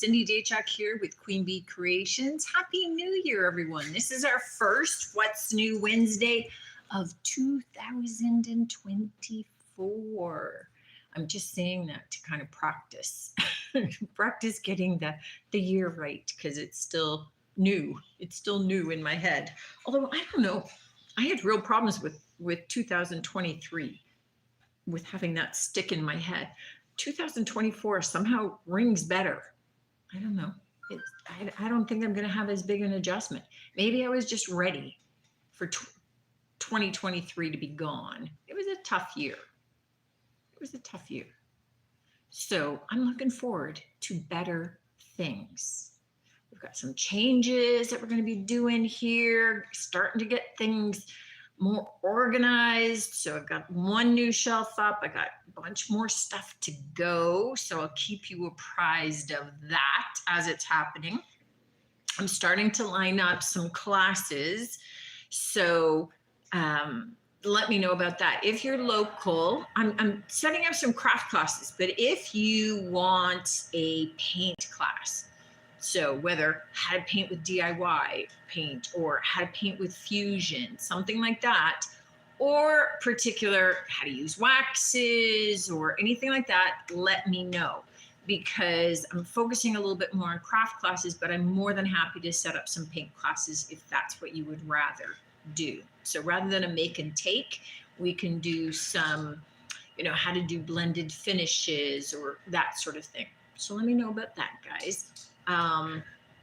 Cindy Daychuk here with Queen Bee Creations. Happy New Year, everyone. This is our first What's New Wednesday of 2024. I'm just saying that to kind of practice, practice getting the year right because it's still new. It's still new in my head. Although I don't know, I had real problems with 2023 with having that stick in my head. 2024 somehow rings better. I don't know. I don't think I'm going to have as big an adjustment. Maybe I was just ready for 2023 to be gone. It was a tough year. So I'm looking forward to better things. We've got some changes that we're going to be doing here, starting to get things more organized. So I've got one new shelf up. I got a bunch more stuff to go. So I'll keep you apprised of that as it's happening. I'm starting to line up some classes. So let me know about that. If you're local, I'm setting up some craft classes, but if you want a paint class, so whether how to paint with DIY paint or how to paint with fusion, something like that, or particular how to use waxes or anything like that, let me know because I'm focusing a little bit more on craft classes, but I'm more than happy to set up some paint classes if that's what you would rather do. So rather than a make and take, we can do some, how to do blended finishes or that sort of thing. So let me know about that, guys.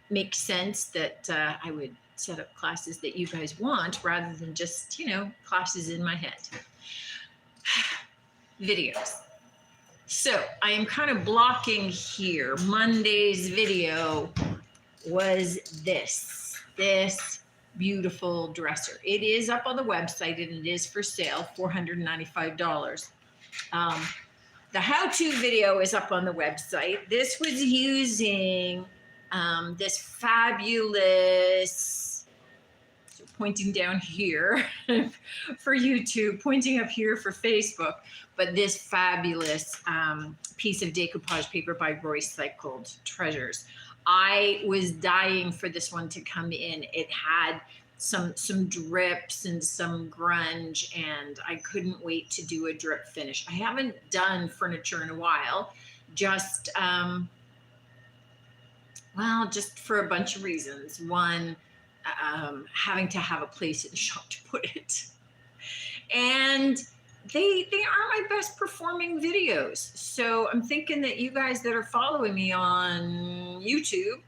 Makes sense that I would set up classes that you guys want rather than just, classes in my head. Videos. So I am kind of blocking here. Monday's video was this beautiful dresser. It is up on the website and it is for sale, $495. The how-to video is up on the website. This was using this fabulous, so pointing down here for YouTube, pointing up here for Facebook, but this fabulous piece of decoupage paper by Roycycled Treasures. I was dying for this one to come in. It had some drips and some grunge, and I couldn't wait to do a drip finish. I haven't done furniture in a while, just just for a bunch of reasons. One, having to have a place in the shop to put it, and they are my best performing videos. So I'm thinking that you guys that are following me on YouTube,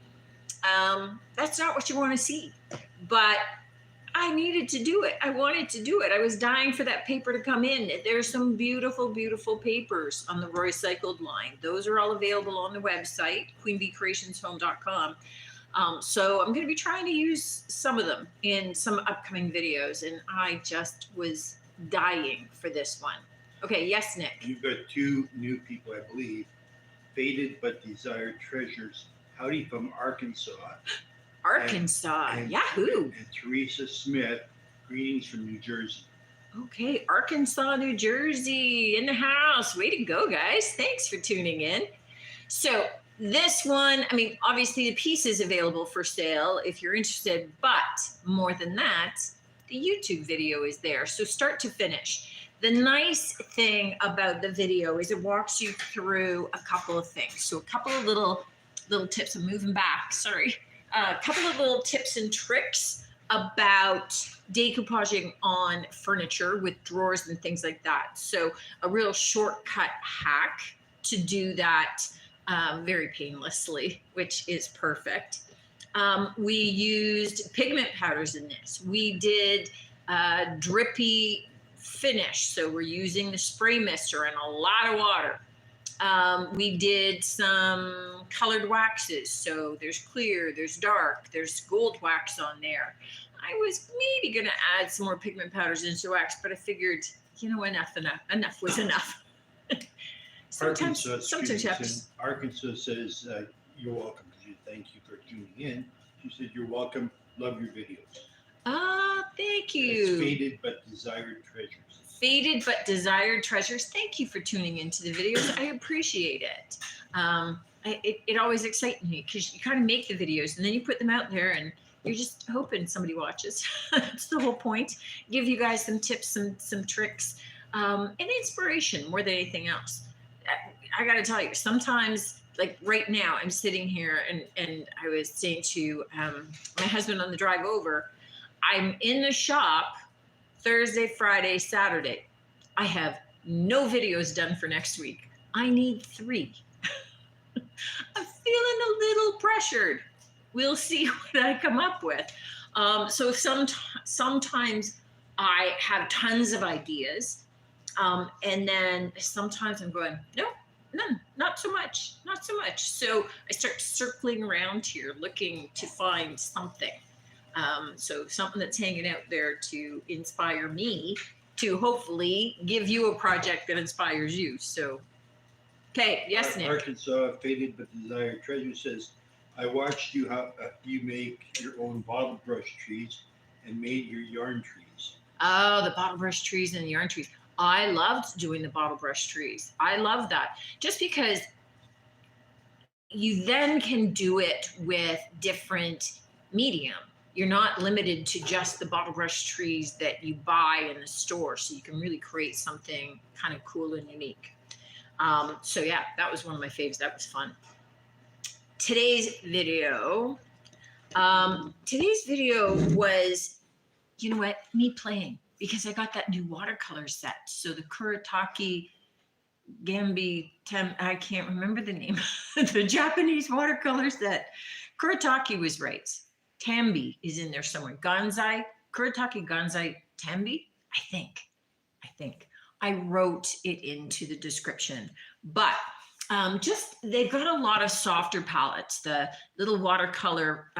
that's not what you want to see, but I needed to do it. I wanted to do it. I was dying for that paper to come in. There's some beautiful, beautiful papers on the Roycycled line. Those are all available on the website, queenbeecreationshome.com. So I'm going to be trying to use some of them in some upcoming videos, and I just was dying for this one. Okay, yes, Nick. You've got two new people, I believe. Faded but Desired Treasures. Howdy from Arkansas. Arkansas, Yahoo. And Teresa Smith, greetings from New Jersey. Okay, Arkansas, New Jersey, in the house. Way to go, guys. Thanks for tuning in. So this one, obviously the piece is available for sale if you're interested, but more than that, the YouTube video is there. So start to finish. The nice thing about the video is it walks you through a couple of things. So a couple of little tips. I'm moving back, sorry. A couple of little tips and tricks about decoupaging on furniture with drawers and things like that. So a real shortcut hack to do that very painlessly, which is perfect. We used pigment powders in this. We did drippy finish. So we're using the spray mister and a lot of water. We did some colored waxes. So there's clear, there's dark, there's gold wax on there. I was maybe going to add some more pigment powders into wax, but I figured, enough was enough. sometimes Arkansas says, you're welcome. Thank you for tuning in. She said, you're welcome. Love your videos. Thank you. It's Faded but Desired Treasures. Faded but Desired Treasures. Thank you for tuning into the videos. I appreciate it. it always excites me because you kind of make the videos and then you put them out there and you're just hoping somebody watches. That's the whole point. Give you guys some tips, some tricks, and inspiration more than anything else. I got to tell you, sometimes, like right now, I'm sitting here and I was saying to my husband on the drive over, I'm in the shop Thursday, Friday, Saturday. I have no videos done for next week. I need 3. I'm feeling a little pressured. We'll see what I come up with. So sometimes I have tons of ideas, and then sometimes I'm going, nope, none, not so much, not so much. So I start circling around here, looking to find something. So something that's hanging out there to inspire me to hopefully give you a project that inspires you. So, okay, yes, Nick. Arkansas Faded but Desired Treasure says, I watched you how you make your own bottle brush trees and made your yarn trees. Oh, the bottle brush trees and the yarn trees. I loved doing the bottle brush trees. I love that just because you then can do it with different medium. You're not limited to just the bottle brush trees that you buy in the store. So you can really create something kind of cool and unique. So yeah, that was one of my faves. That was fun. Today's video was, you know what, me playing, because I got that new watercolor set. So the Kuretake Gambi, I can't remember the name, the Japanese watercolor set. Kuretake was right. Tambi is in there somewhere. Gansai, Kuretake Gansai Tambi, I think. I wrote it into the description, but just they've got a lot of softer palettes. The little watercolor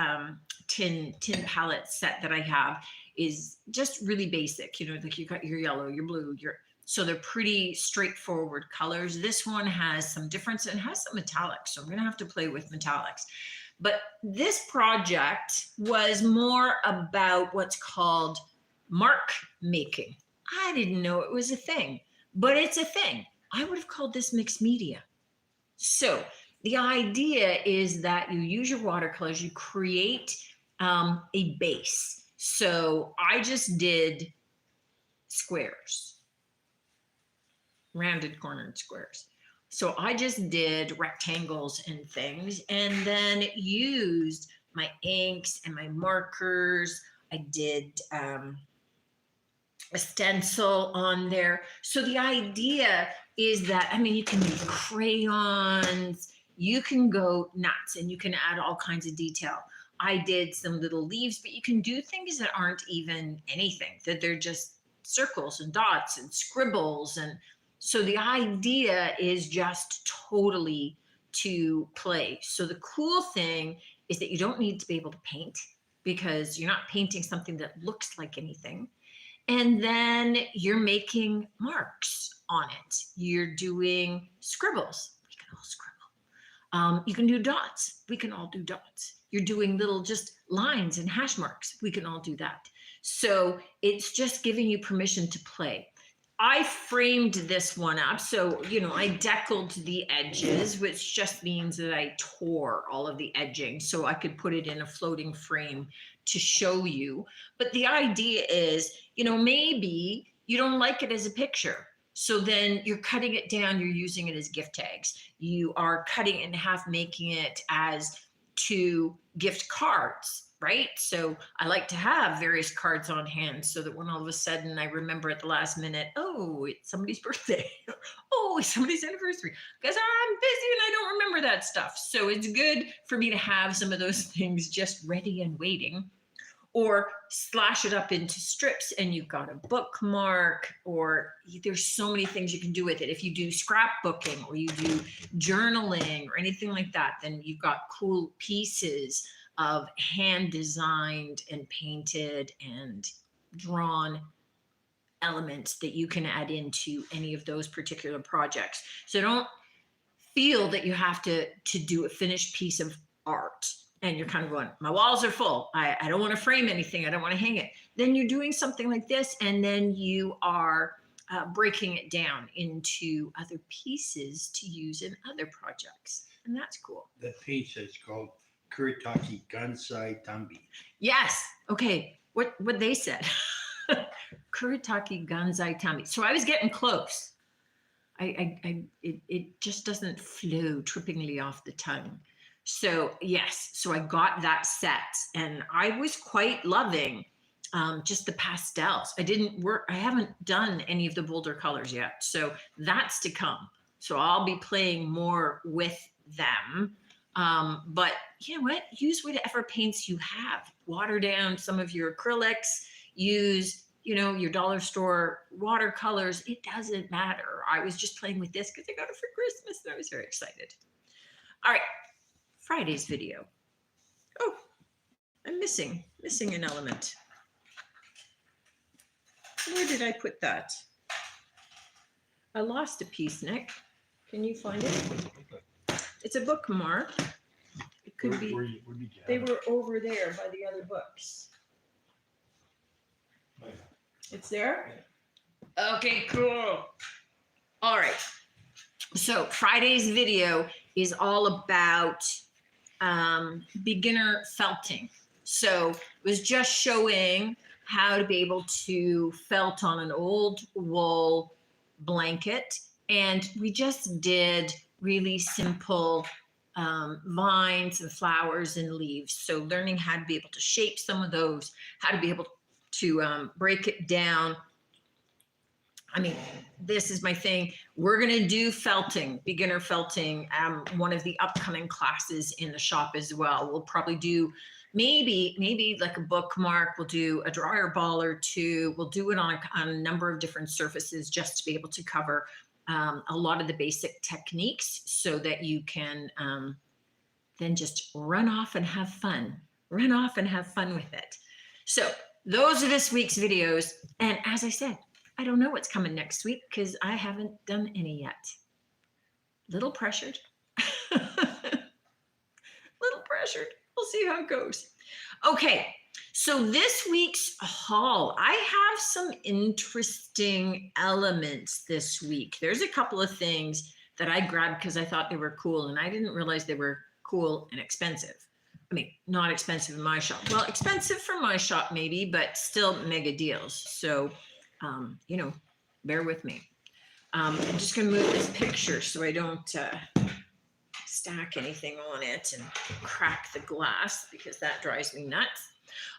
tin palette set that I have is just really basic. You know, like you got your yellow, your blue, so they're pretty straightforward colors. This one has some difference and has some metallics, so I'm gonna have to play with metallics. But this project was more about what's called mark making. I didn't know it was a thing, but it's a thing. I would have called this mixed media. So the idea is that you use your watercolors, you create a base. So I just did squares, rounded cornered squares. So I just did rectangles and things, and then used my inks and my markers. I did a stencil on there. So the idea is that, I mean, you can use crayons, you can go nuts, and you can add all kinds of detail. I did some little leaves, but you can do things that aren't even anything, that they're just circles and dots and scribbles. And so the idea is just totally to play. So the cool thing is that you don't need to be able to paint, because you're not painting something that looks like anything. And then you're making marks on it. You're doing scribbles. We can all scribble. You can do dots. We can all do dots. You're doing little just lines and hash marks. We can all do that. So it's just giving you permission to play. I framed this one up. So, you know, I deckled the edges, which just means that I tore all of the edging so I could put it in a floating frame to show you. But the idea is, you know, maybe you don't like it as a picture. So then you're cutting it down, you're using it as gift tags. You are cutting it in half, making it as 2 gift cards. Right? So I like to have various cards on hand so that when all of a sudden I remember at the last minute, oh, it's somebody's birthday. Oh, it's somebody's anniversary, because I'm busy and I don't remember that stuff. So it's good for me to have some of those things just ready and waiting, or slash it up into strips and you've got a bookmark, or there's so many things you can do with it. If you do scrapbooking or you do journaling or anything like that, then you've got cool pieces of hand designed and painted and drawn elements that you can add into any of those particular projects. So don't feel that you have to do a finished piece of art and you're kind of going, my walls are full. I don't want to frame anything. I don't want to hang it. Then you're doing something like this, and then you are breaking it down into other pieces to use in other projects. and that's cool. That paint says called Kuretake Gansai Tambi. Yes. Okay. What they said. Kuretake Gansai Tambi. So I was getting close. It just doesn't flow trippingly off the tongue. So yes, so I got that set, and I was quite loving just the pastels. I haven't done any of the bolder colors yet, so that's to come. So I'll be playing more with them. But you know what? Use whatever paints you have. Water down some of your acrylics. Use, your dollar store watercolors. It doesn't matter. I was just playing with this because I got it for Christmas and I was very excited. All right, Friday's video. Oh, I'm missing an element. Where did I put that? I lost a piece, Nick. Can you find it? It's a bookmark. It could be. Where did you have They it? were over there by the other books. Oh, yeah. It's there? Okay, cool. All right. So Friday's video is all about beginner felting. So it was just showing how to be able to felt on an old wool blanket. And we just did really simple vines and flowers and leaves. So learning how to be able to shape some of those, how to be able to break it down. I mean, this is my thing. We're going to do felting, beginner felting, one of the upcoming classes in the shop as well. We'll probably do maybe like a bookmark. We'll do a dryer ball or two. We'll do it on a number of different surfaces just to be able to cover a lot of the basic techniques so that you can then just run off and have fun. Run off and have fun with it. So those are this week's videos. And as I said, I don't know what's coming next week because I haven't done any yet. Little pressured. Little pressured. We'll see how it goes. Okay, so this week's haul, I have some interesting elements this week. There's a couple of things that I grabbed because I thought they were cool, and I didn't realize they were cool and expensive. I mean, not expensive in my shop. Well, expensive for my shop maybe, but still mega deals. So, bear with me. I'm just going to move this picture so I don't stack anything on it and crack the glass because that drives me nuts.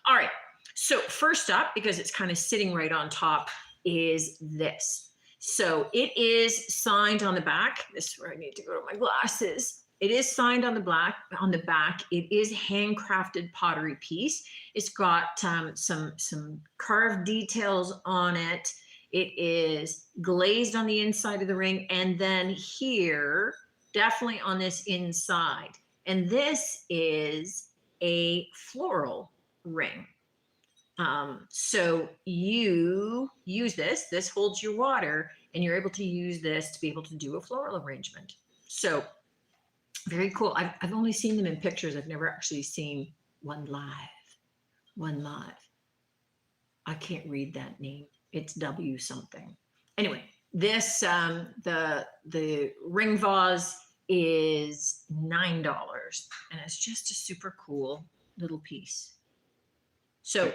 All right. So first up, because it's kind of sitting right on top, is this. So it is signed on the back. This is where I need to go to my glasses. It is signed on the back. It is handcrafted pottery piece. It's got some carved details on it. It is glazed on the inside of the ring, and then here, definitely on this inside. And this is a floral ring. So you use this holds your water, and you're able to use this to be able to do a floral arrangement. So very cool. I've only seen them in pictures. I've never actually seen one live. I can't read that name. It's W something. Anyway, this the ring vase is $9, and it's just a super cool little piece. So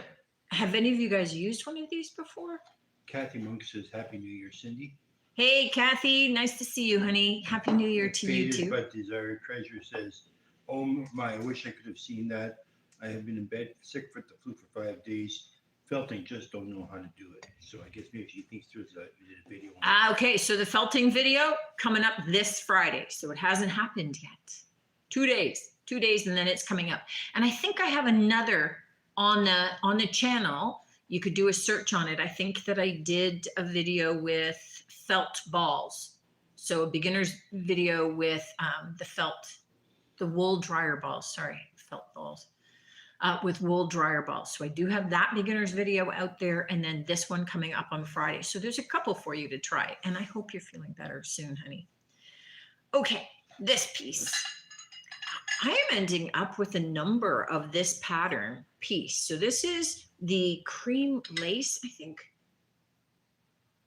have any of you guys used one of these before? Kathy Monk says, Happy New Year, Cindy. Hey, Kathy, nice to see you, honey. Happy New Year to you Faded too. but Desired Treasure says, oh my, I wish I could have seen that. I have been in bed sick with the flu for 5 days. Felting, just don't know how to do it. So I guess maybe she thinks there's a video on it. Okay, so the felting video coming up this Friday. So it hasn't happened yet. 2 days, and then it's coming up. And I think I have another on the channel. You could do a search on it. I think that I did a video with felt balls. So a beginner's video with the wool dryer balls, felt balls. With wool dryer balls. So I do have that beginner's video out there, and then this one coming up on Friday. So there's a couple for you to try, and I hope you're feeling better soon, honey. Okay, this piece. I am ending up with a number of this pattern piece. So this is the cream lace, I think.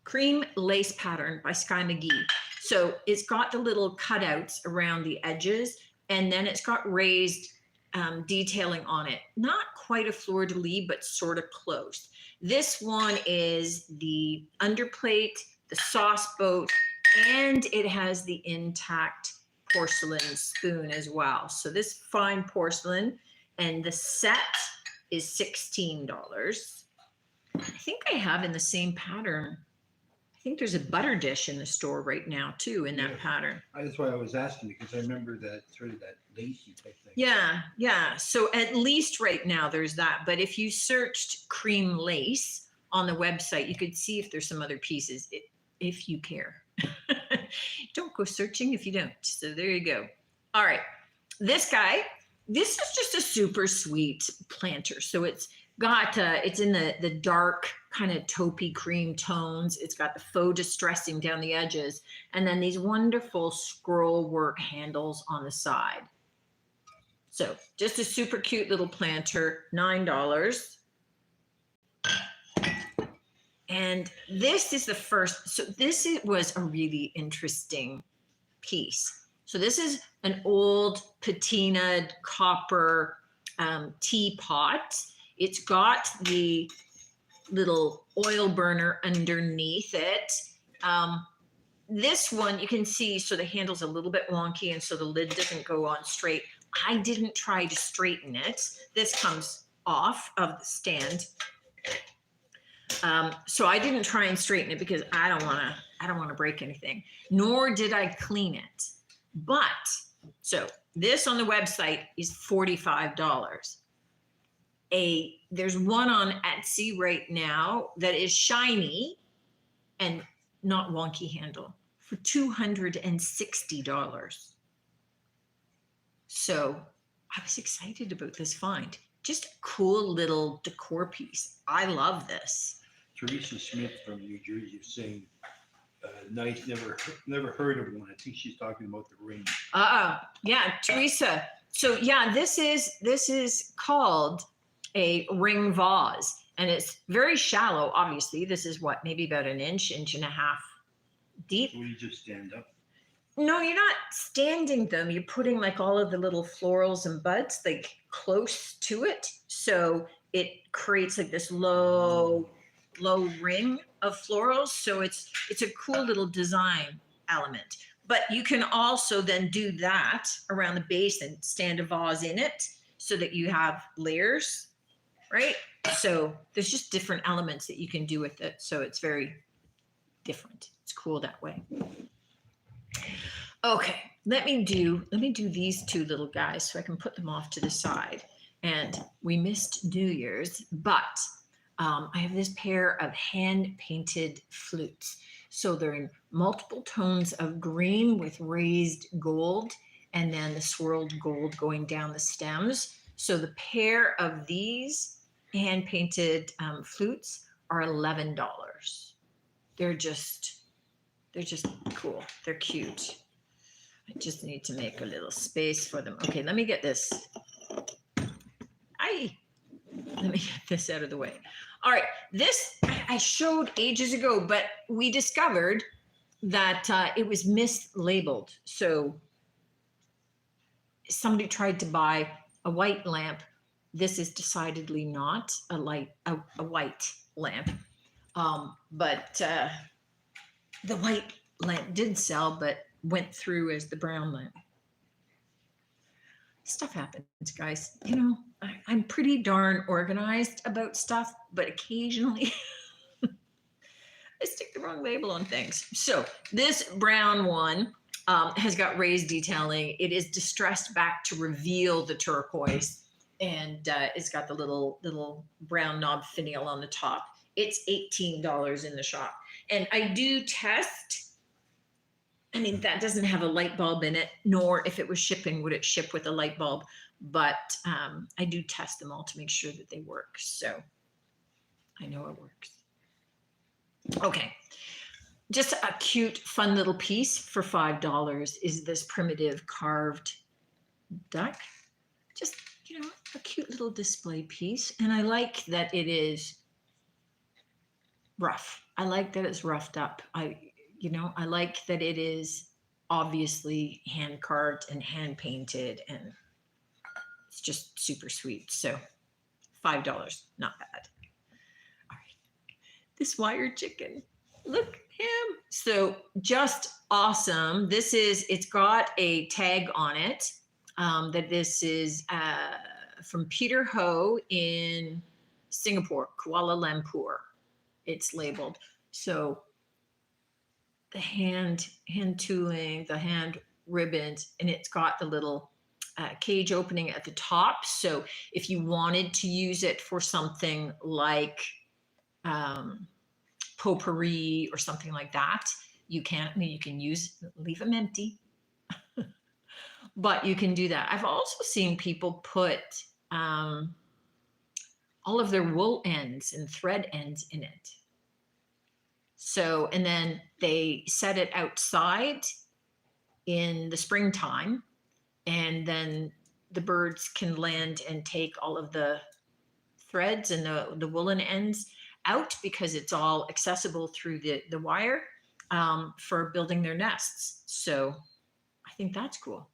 Cream lace pattern by Sky McGee. So it's got the little cutouts around the edges, and then it's got raised detailing on it. Not quite a fleur-de-lis, but sort of close. This one is the underplate, the sauce boat, and it has the intact porcelain spoon as well. So this fine porcelain, and the set is $16. I think I have in the same pattern. I think there's a butter dish in the store right now too in that Yeah. pattern. That's why I was asking, because I remember that sort of that lacy type thing. Yeah, yeah. So at least right now there's that. But if you searched cream lace on the website, you could see if there's some other pieces if you care. Don't go searching if you don't. So there you go. All right. This guy, this is just a super sweet planter. So it's got, it's in the dark kind of taupey cream tones. It's got the faux distressing down the edges, and then these wonderful scroll work handles on the side. So just a super cute little planter, $9. And this is the first, so this was a really interesting piece. So this is an old patinaed copper teapot. It's got the little oil burner underneath it. This one you can see, so the handle's a little bit wonky, and so the lid doesn't go on straight. I didn't try to straighten it. This comes off of the stand. So I didn't try and straighten it because I don't want to break anything, nor did I clean it. But so this on the website is $45. There's one on Etsy right now that is shiny and not wonky handle for $260. So I was excited about this find. Just a cool little decor piece. I love this. Teresa Smith from New Jersey is saying, nice, never heard of one. I think she's talking about the ring. Yeah, Teresa. So yeah, this is called a ring vase, and it's very shallow. Obviously, this is what, maybe about an inch and a half deep. Will you just stand up? No, you're not standing them. You're putting like all of the little florals and buds like close to it, so it creates like this low ring of florals. So it's a cool little design element. But you can also then do that around the base and stand a vase in it so that you have layers, right? So there's just different elements that you can do with it. So it's very different. It's cool that way. Okay, let me do these two little guys so I can put them off to the side. And we missed New Year's, but I have this pair of hand-painted flutes. So they're in multiple tones of green with raised gold, and then the swirled gold going down the stems. So the pair of these hand-painted flutes are $11. They're just cool. They're cute. I just need to make a little space for them. Okay, let me get this. Let me get this out of the way. All right, this I showed ages ago, but we discovered that it was mislabeled. So somebody tried to buy a white lamp. This is decidedly not a white lamp, but the white lamp did sell, but went through as the brown lamp. Stuff happens, guys. You know, I'm pretty darn organized about stuff, but occasionally I stick the wrong label on things. So this brown one has got raised detailing. It is distressed back to reveal the turquoise, and it's got the little brown knob finial on the top. It's $18 in the shop. And I do test. I mean, that doesn't have a light bulb in it, nor if it was shipping, would it ship with a light bulb. But I do test them all to make sure that they work. So I know it works. Okay. Just a cute, fun little piece for $5 is this primitive carved duck. Just, you know, a cute little display piece. And I like that it is rough. I like that it's roughed up. You know, I like that it is obviously hand carved and hand painted, and it's just super sweet. So $5, not bad. All right, this wire chicken, look at him. So just awesome. This is, it's got a tag on it that this is from Peter Ho in Singapore, Kuala Lumpur. It's labeled. So the hand tooling, the hand ribbons, and it's got the little cage opening at the top. So if you wanted to use it for something like potpourri or something like that, you can. I mean, you can leave them empty, but you can do that. I've also seen people put all of their wool ends and thread ends in it. So, and then they set it outside in the springtime, and then the birds can land and take all of the threads and the woolen ends out, because it's all accessible through the wire for building their nests. So I think that's cool.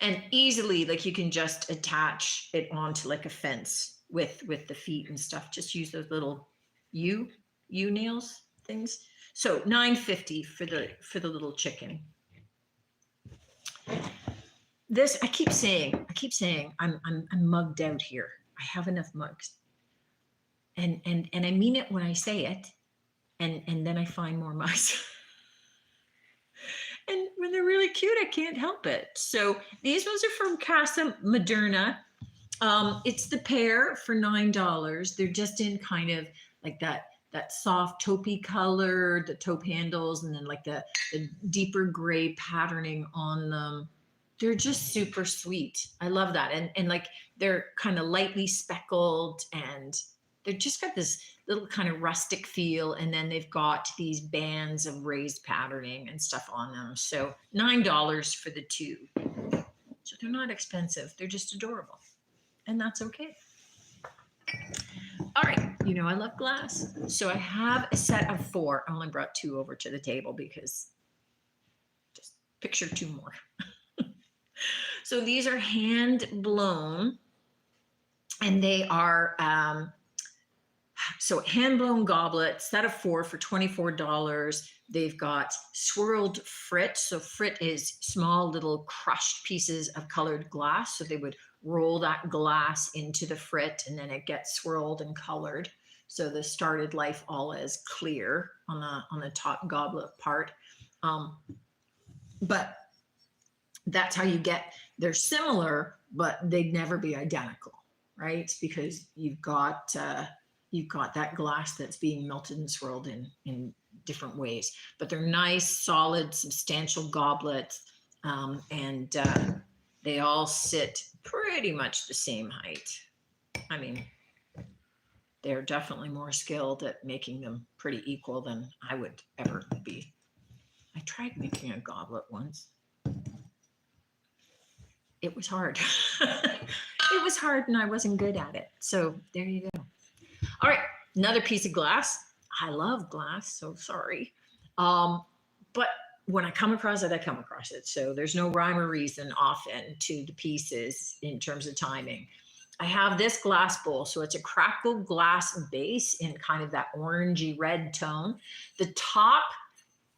And easily, like, you can just attach it onto like a fence with the feet and stuff. Just use those little U nails things. So $9.50 for the little chicken. This, I keep saying I'm mugged out here. I have enough mugs. And I mean it when I say it. And then I find more mugs. And when they're really cute, I can't help it. So these ones are from Casa Moderna. It's the pair for $9. They're just in kind of like that soft taupey color, the taupe handles, and then like the deeper gray patterning on them. They're just super sweet. I love that. And like, they're kind of lightly speckled, and they've just got this little kind of rustic feel. And then they've got these bands of raised patterning and stuff on them. So $9 for the two. So they're not expensive. They're just adorable. And that's okay. All right. You know, I love glass. So I have a set of 4. I only brought 2 over to the table because just picture 2 more. So these are hand blown, and they are, so hand blown goblets, set of 4 for $24. They've got swirled frit. So frit is small little crushed pieces of colored glass. So they would roll that glass into the frit, and then it gets swirled and colored. So the started life all as clear on the top goblet part. But that's how you get, they're similar, but they'd never be identical, right? Because you've got that glass that's being melted and swirled in different ways. But they're nice, solid, substantial goblets, and they all sit pretty much the same height. I mean, they're definitely more skilled at making them pretty equal than I would ever be. I tried making a goblet once. It was hard. It was hard, and I wasn't good at it. So there you go. All right, another piece of glass. I love glass, so sorry. But when I come across it, I come across it. So there's no rhyme or reason often to the pieces in terms of timing. I have this glass bowl. So it's a crackled glass base in kind of that orangey red tone. The top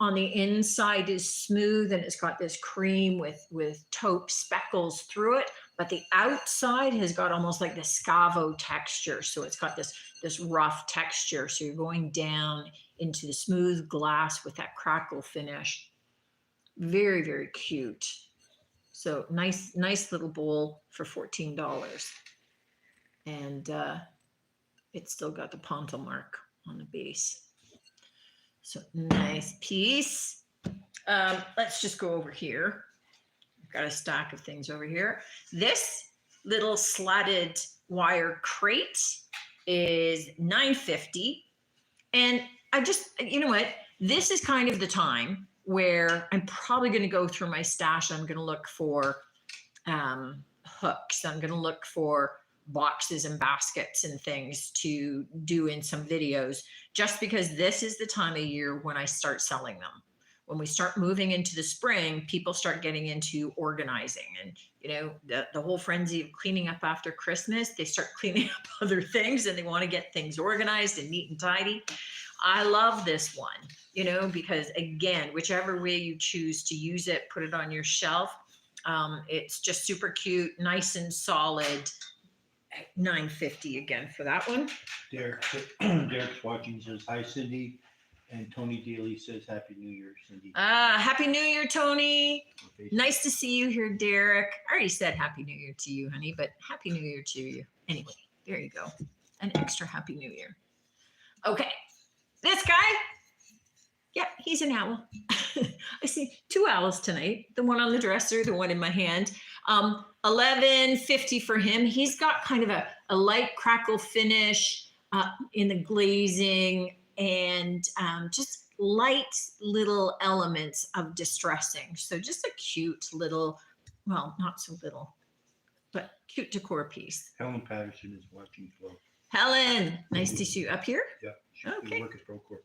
on the inside is smooth, and it's got this cream with taupe speckles through it, but the outside has got almost like the scavo texture. So it's got this rough texture. So you're going down into the smooth glass with that crackle finish. Very, very cute. So nice little bowl for $14. And it's still got the Ponto mark on the base. So nice piece. Let's just go over here. I've got a stack of things over here. This little slatted wire crate is $9.50. And I just, you know what? This is kind of the time where I'm probably going to go through my stash. I'm going to look for hooks. I'm going to look for boxes and baskets and things to do in some videos, just because this is the time of year when I start selling them. When we start moving into the spring, people start getting into organizing, and you know, the whole frenzy of cleaning up after Christmas, they start cleaning up other things and they want to get things organized and neat and tidy. I love this one, you know, because again, whichever way you choose to use it, put it on your shelf. It's just super cute, nice and solid. $9.50 again for that one. Derek's watching, says, hi, Cindy. And Tony Daly says, Happy New Year, Cindy. Happy New Year, Tony. Okay. Nice to see you here, Derek. I already said Happy New Year to you, honey, but Happy New Year to you. Anyway, there you go. An extra Happy New Year. Okay, this guy, yeah, he's an owl. I see 2 owls tonight, the one on the dresser, the one in my hand. $11.50 for him. He's got kind of a light crackle finish in the glazing, and just light little elements of distressing. So just a cute little, well, not so little, but cute decor piece. Helen Patterson is watching as well. Helen, nice to see you up here. Yeah, she's Okay. work at Procore.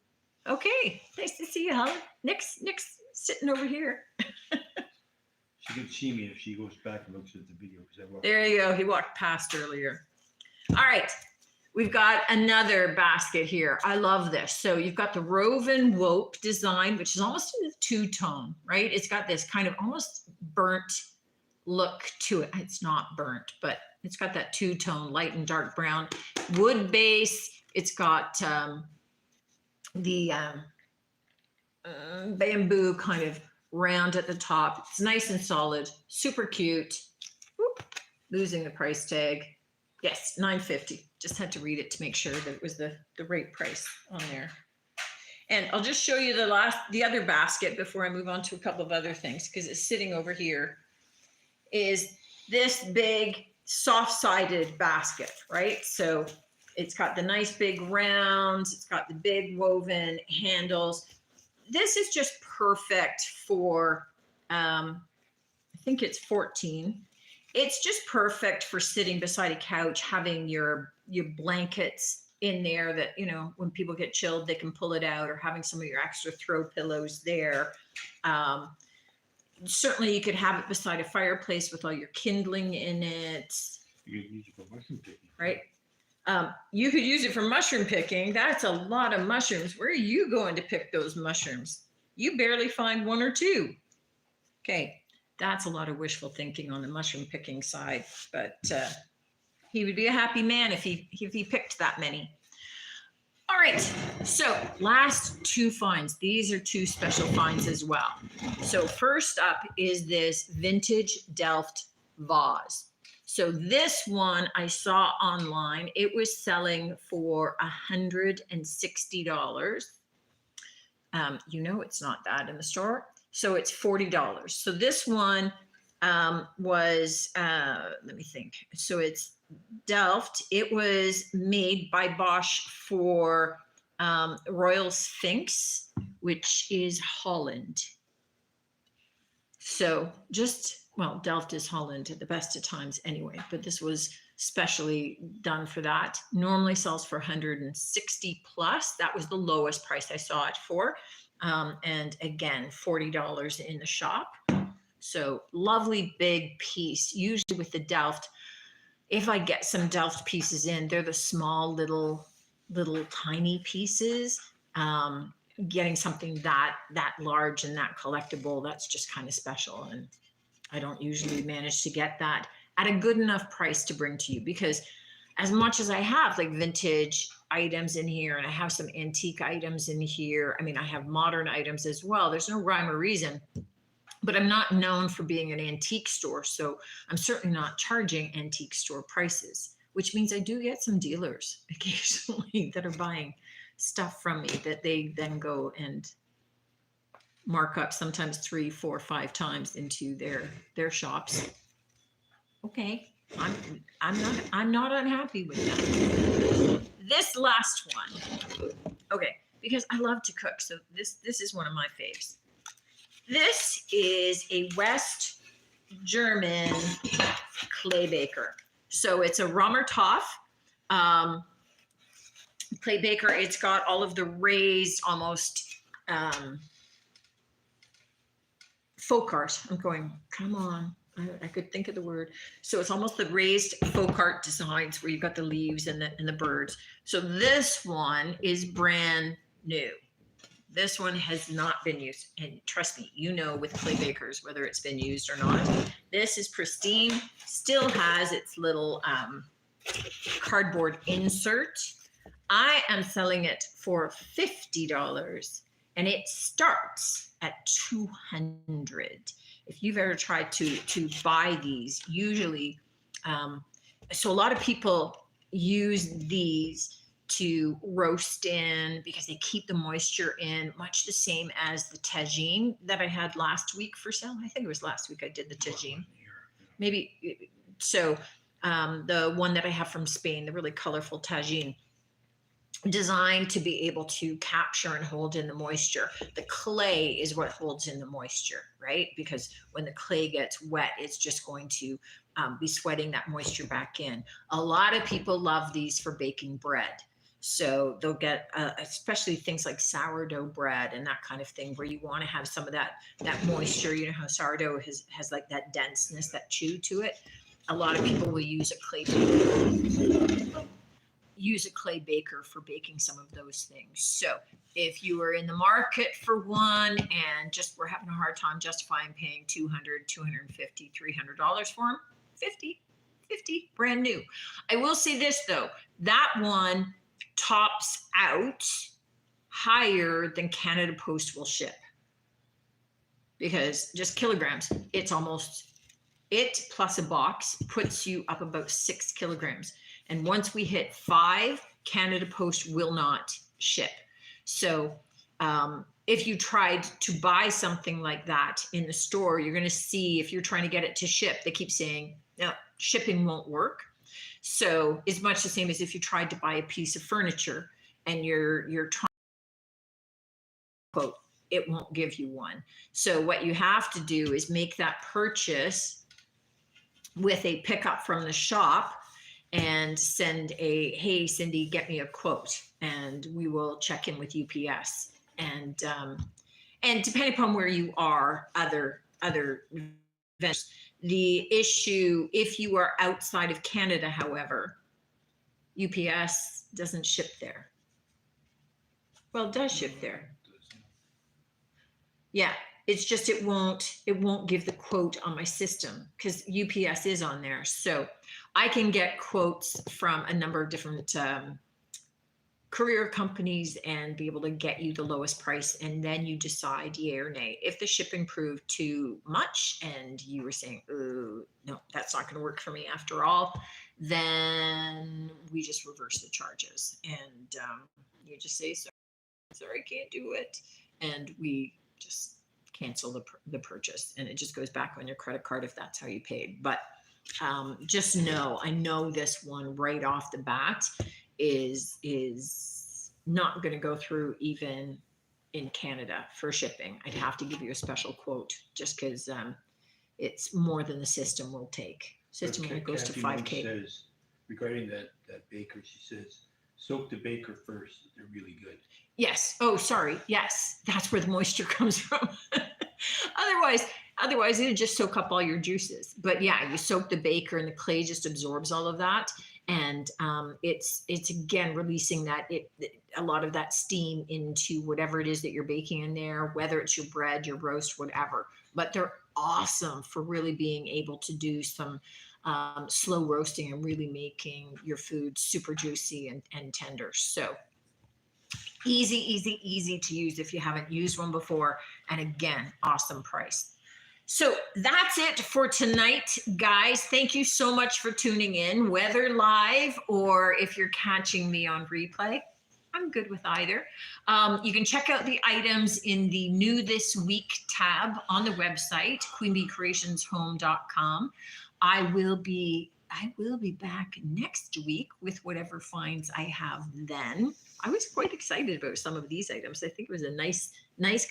Okay, nice to see you, Helen. Nick's sitting over here. She can see me if she goes back and looks at the video. There you go. He walked past earlier. All right. We've got another basket here. I love this. So you've got the Roven Wope design, which is almost in the two-tone, right? It's got this kind of almost burnt look to it. It's not burnt, but it's got that two-tone, light and dark brown. Wood base. It's got the bamboo kind of round at the top. It's nice and solid, super cute. Whoop, losing the price tag. Yes, $9.50. Just had to read it to make sure that it was the right price on there. And I'll just show you the other basket before I move on to a couple of other things, because it's sitting over here, is this big soft-sided basket, right? So it's got the nice big rounds. It's got the big woven handles. This is just perfect for, I think it's 14. It's just perfect for sitting beside a couch, having your blankets in there that, you know, when people get chilled, they can pull it out, or having some of your extra throw pillows there. Certainly you could have it beside a fireplace with all your kindling in it. You can use it for mushroom picking. Right? You could use it for mushroom picking. That's a lot of mushrooms. Where are you going to pick those mushrooms? You barely find 1 or 2. Okay. That's a lot of wishful thinking on the mushroom picking side, but he would be a happy man if he picked that many. All right, so last 2 finds. These are 2 special finds as well. So first up is this vintage Delft vase. So this one I saw online. It was selling for $160. You know it's not that in the store. So it's $40. So this one was, let me think. So it's Delft. It was made by Bosch for Royal Sphinx, which is Holland. So just, well, Delft is Holland at the best of times anyway, but this was specially done for that. Normally sells for 160 plus. That was the lowest price I saw it for. And again, $40 in the shop. So lovely big piece. Usually with the Delft, if I get some Delft pieces in, they're the small little tiny pieces. Getting something that large and that collectible, that's just kind of special. And I don't usually manage to get that at a good enough price to bring to you, because as much as I have like vintage items in here, and I have some antique items in here, I mean, I have modern items as well. There's no rhyme or reason, but I'm not known for being an antique store. So I'm certainly not charging antique store prices, which means I do get some dealers occasionally that are buying stuff from me that they then go and mark up sometimes 3, 4, 5 times into their shops. Okay. I'm not unhappy with that. This last one, okay, because I love to cook, so this is one of my faves. This is a West German clay baker. So it's a Ramertoff clay baker. It's got all of the raised almost folk art. I'm going, come on. I could think of the word. So it's almost the raised folk art designs where you've got the leaves and the birds. So this one is brand new. This one has not been used. And trust me, you know, with clay bakers, whether it's been used or not. This is pristine, still has its little cardboard insert. I am selling it for $50 and it starts at $200. If you've ever tried to buy these, usually, so a lot of people use these to roast in because they keep the moisture in, much the same as the tagine that I had last week for sale. I think it was last week I did the tagine. Maybe so. The one that I have from Spain, the really colorful tagine, designed to be able to capture and hold in the moisture. The clay is what holds in the moisture, right? Because when the clay gets wet, it's just going to be sweating that moisture back in. A lot of people love these for baking bread. So they'll get, especially things like sourdough bread and that kind of thing, where you want to have some of that moisture. You know how sourdough has like that denseness, that chew to it. A lot of people will use a clay baker for baking some of those things. So if you are in the market for one and just we're having a hard time justifying paying $200, $250, $300 for them, 50, brand new. I will say this though, that one tops out higher than Canada Post will ship, because just kilograms, it's almost, it plus a box puts you up about 6 kilograms. And once we hit 5, Canada Post will not ship. So if you tried to buy something like that in the store, you're going to see, if you're trying to get it to ship, they keep saying, no, shipping won't work. So it's much the same as if you tried to buy a piece of furniture and you're trying to quote, it won't give you one. So what you have to do is make that purchase with a pickup from the shop and send a, hey, Cindy, get me a quote, and we will check in with UPS. And depending upon where you are, other vendors. The issue, if you are outside of Canada, however, UPS doesn't ship there. Well, it does ship there. Yeah, it's just it won't give the quote on my system because UPS is on there. So I can get quotes from a number of different courier companies and be able to get you the lowest price, and then you decide yay or nay. If the shipping proved too much and you were saying, oh, no, that's not going to work for me after all, then we just reverse the charges and you just say, sorry, can't do it, and we just cancel the purchase, and it just goes back on your credit card if that's how you paid. But just know, I know this one right off the bat is not going to go through even in Canada for shipping. I'd have to give you a special quote just because it's more than the system will take. System only goes to 5K. Says, regarding that baker, she says, soak the baker first. They're really good. Yes. Oh, sorry. Yes. That's where the moisture comes from. Otherwise it'll just soak up all your juices. But yeah, you soak the baker and the clay just absorbs all of that. And it's again releasing a lot of that steam into whatever it is that you're baking in there, whether it's your bread, your roast, whatever. But they're awesome for really being able to do some slow roasting and really making your food super juicy and tender. So easy to use if you haven't used one before. And again, awesome price. So that's it for tonight, guys. Thank you so much for tuning in, whether live or if you're catching me on replay. I'm good with either. You can check out the items in the New This Week tab on the website, queenbeecreationshome.com. I will be back next week with whatever finds I have then. I was quite excited about some of these items. I think it was a nice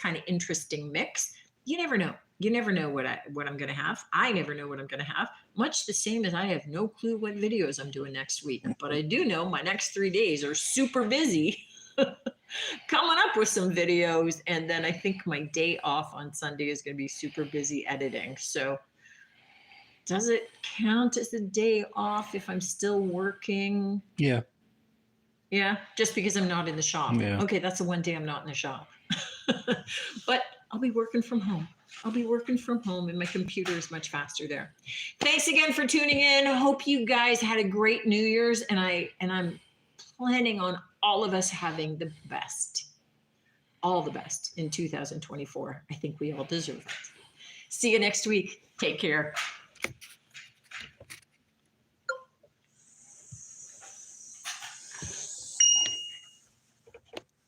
kind of interesting mix. you never know. You never know what I'm going to have. I never know what I'm going to have. Much the same as I have no clue what videos I'm doing next week. But I do know my next 3 days are super busy coming up with some videos. And then I think my day off on Sunday is going to be super busy editing. So does it count as a day off if I'm still working? Yeah. Yeah, just because I'm not in the shop. Yeah. Okay, that's the one day I'm not in the shop. But I'll be working from home. I'll be working from home and my computer is much faster there. Thanks again for tuning in. Hope you guys had a great New Year's and I'm planning on all of us having the best. All the best in 2024. I think we all deserve it. See you next week. Take care.